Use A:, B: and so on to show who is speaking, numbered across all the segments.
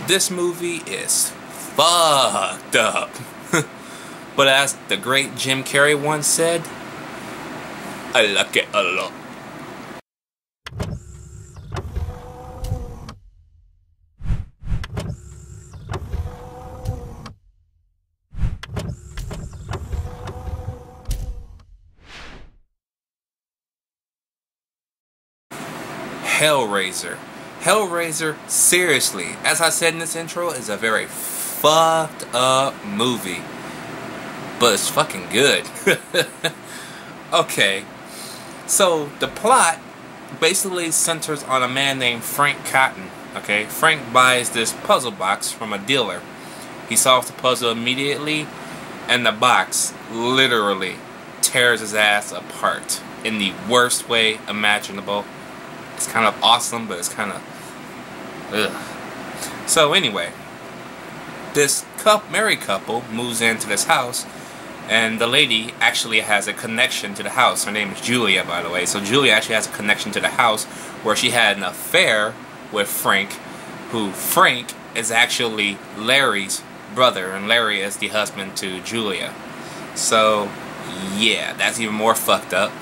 A: This movie is fucked up. But as the great Jim Carrey once said, I like it a lot. Hellraiser. Hellraiser, seriously, as I said in this intro, is a very fucked up movie. But it's fucking good. Okay, so the plot basically centers on a man named Frank Cotton. Okay, Frank buys this puzzle box from a dealer. He solves the puzzle immediately, and the box literally tears his ass apart in the worst way imaginable. It's kind of awesome, but it's kind of ugh. So anyway, this married couple moves into this house, and the lady actually has a connection to the house. Her name is Julia, by the way. So Julia actually has a connection to the house where she had an affair with Frank, who Frank is actually Larry's brother, and Larry is the husband to Julia. So yeah, that's even more fucked up.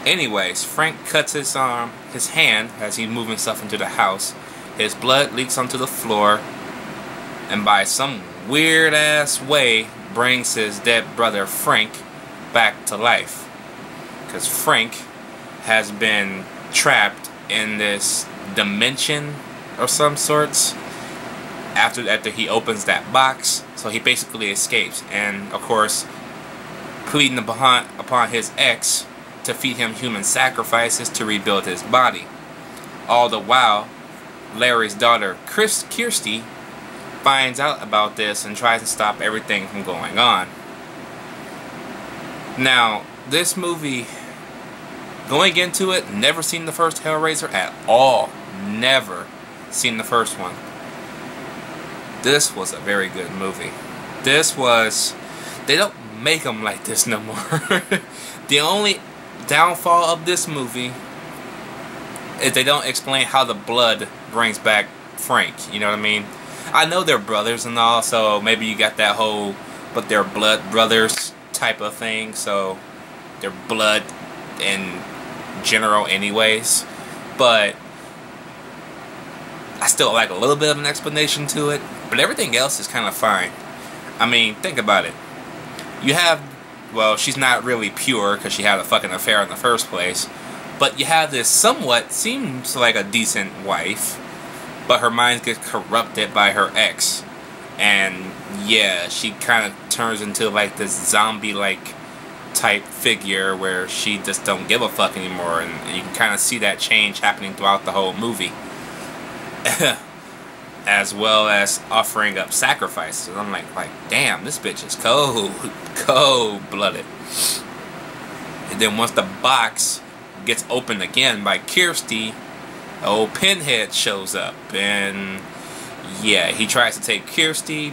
A: Anyways, Frank cuts his hand as he's moving stuff into the house. His blood leaks onto the floor, and by some weird ass way brings his dead brother Frank back to life. Because Frank has been trapped in this dimension of some sorts after he opens that box. So he basically escapes, and of course pleading upon his ex to feed him human sacrifices to rebuild his body. All the while, Larry's daughter, Kirsty, finds out about this and tries to stop everything from going on. Now, this movie, going into it, never seen the first Hellraiser at all. Never seen the first one. This was a very good movie. They don't make them like this no more. The only downfall of this movie is they don't explain how the blood brings back Frank. You know what I mean? I know they're brothers and all, so maybe you got that whole, but they're blood brothers type of thing, so they're blood in general anyways. But I still like a little bit of an explanation to it, but everything else is kind of fine. I mean, think about it. You have, well, she's not really pure because she had a fucking affair in the first place, but you have this somewhat seems like a decent wife, but her mind gets corrupted by her ex, and yeah, she kind of turns into like this zombie-like type figure where she just don't give a fuck anymore, and you can kind of see that change happening throughout the whole movie. As well as offering up sacrifices. I'm like, damn, this bitch is cold-blooded. And then once the box gets opened again by Kirsty, old Pinhead shows up, and yeah, he tries to take Kirsty,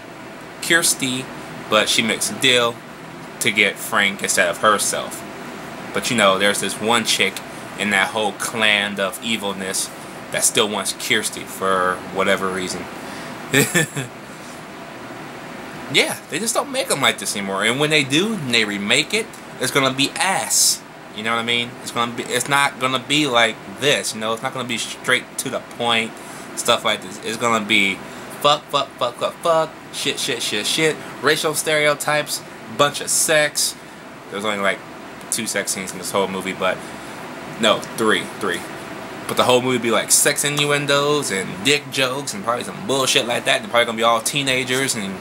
A: but she makes a deal to get Frank instead of herself. But you know, there's this one chick in that whole clan of evilness that still wants Kirsty for whatever reason. Yeah, they just don't make them like this anymore. And when they do, and they remake it, it's gonna be ass. You know what I mean? It's not gonna be like this. You know, it's not gonna be straight to the point, stuff like this. It's gonna be fuck, shit, racial stereotypes, bunch of sex. There's only like 2 sex scenes in this whole movie, but no, three. But the whole movie be like sex innuendos and dick jokes and probably some bullshit like that. They're probably gonna be all teenagers, and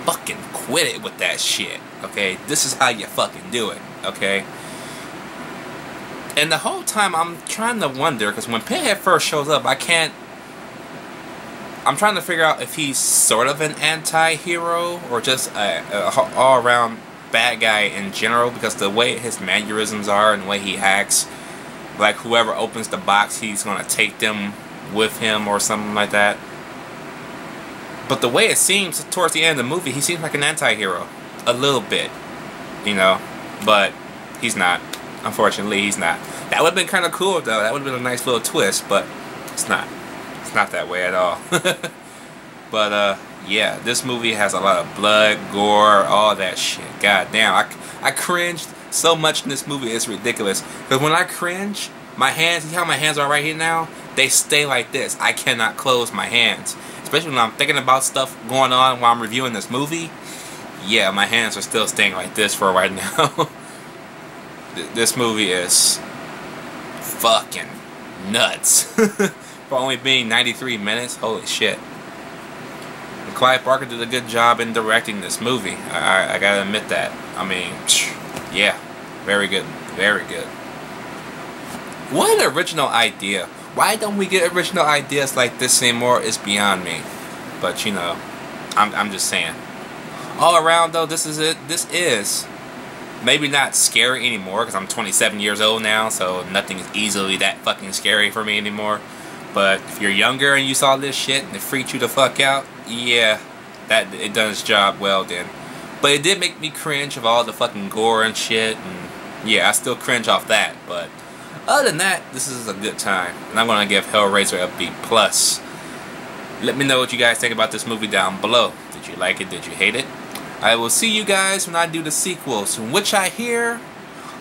A: fucking quit it with that shit, okay? This is how you fucking do it, okay? And the whole time I'm trying to wonder, because when Pinhead first shows up, I'm trying to figure out if he's sort of an anti-hero or just a all-around bad guy in general, because the way his mannerisms are and the way he acts, like whoever opens the box, he's gonna take them with him or something like that. But the way it seems towards the end of the movie, he seems like an anti-hero. A little bit, you know. But he's not. Unfortunately, he's not. That would have been kind of cool, though. That would have been a nice little twist, but it's not. It's not that way at all. But yeah, this movie has a lot of blood, gore, all that shit. God damn, I cringed so much in this movie, it's ridiculous. Because when I cringe, my hands, see how my hands are right here now? They stay like this. I cannot close my hands. Especially when I'm thinking about stuff going on while I'm reviewing this movie. Yeah, my hands are still staying like this for right now. This movie is fucking nuts. For only being 93 minutes, holy shit. And Clive Barker did a good job in directing this movie. I gotta admit that. I mean, yeah, very good, very good. What an original idea. Why don't we get original ideas like this anymore is beyond me. But you know, I'm just saying. All around though, this is it. This is maybe not scary anymore because I'm 27 years old now, so nothing is easily that fucking scary for me anymore. But if you're younger and you saw this shit and it freaked you the fuck out, yeah, that it done its job well then. But it did make me cringe of all the fucking gore and shit, and yeah, I still cringe off that. But other than that, this is a good time, and I'm gonna give Hellraiser a B+. Let me know what you guys think about this movie down below. Did you like it? Did you hate it? I will see you guys when I do the sequels, from which I hear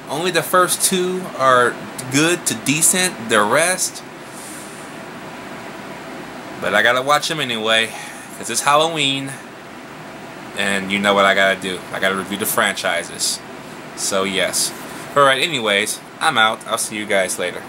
A: only the first two are good to decent, the rest, but I gotta watch them anyway, because it's Halloween, and you know what I gotta do. I gotta review the franchises. So yes. Alright, anyways, I'm out. I'll see you guys later.